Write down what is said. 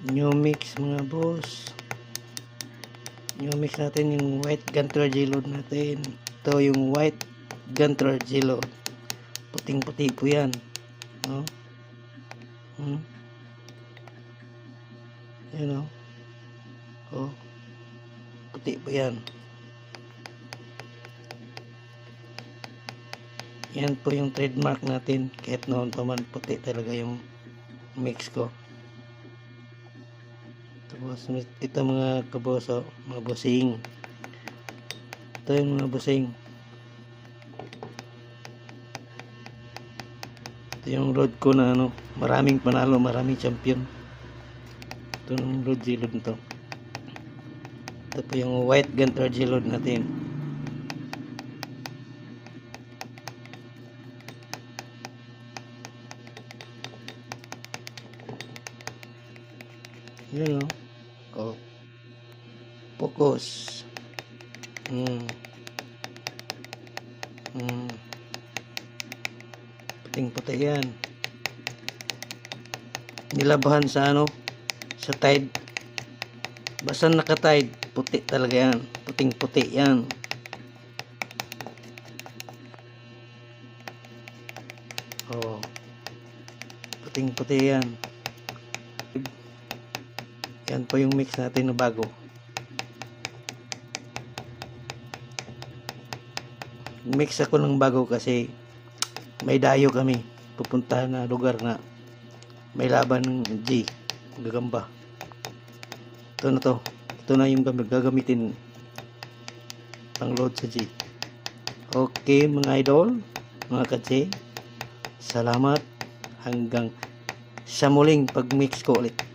New mix mga boss. New mix natin yung white Gunter G-Load natin. Ito yung white Gunter G-Load. Puting puti po yan. No? Yan o. Oh. Puti po yan. Yan po yung trademark natin. Kahit noon pa man puti talaga yung mix ko. Tapos ito mga kaboso, mga busing. Ito yung mga busing. Ito yung road ko na ano, maraming panalo, maraming champion. Ito yung road G-Load nito. Ito po yung white Gunter G-Load natin. Yun o. Oh. Focus. Puting puti yan. Nilabahan sa ano, sa tide. Basta naka-tide, puti talaga yan. Puting puti yan. Oh. Puting puti yan. Yan po yung mix natin na bago. Mix ako ng bago kasi may dayo kami. Pupuntahan na lugar na may laban ng G. Gagamba. Ito na to. Ito na yung gagamitin pang load sa G. Okay mga idol, mga katsi. Salamat. Hanggang sa muling pag-mix ko ulit.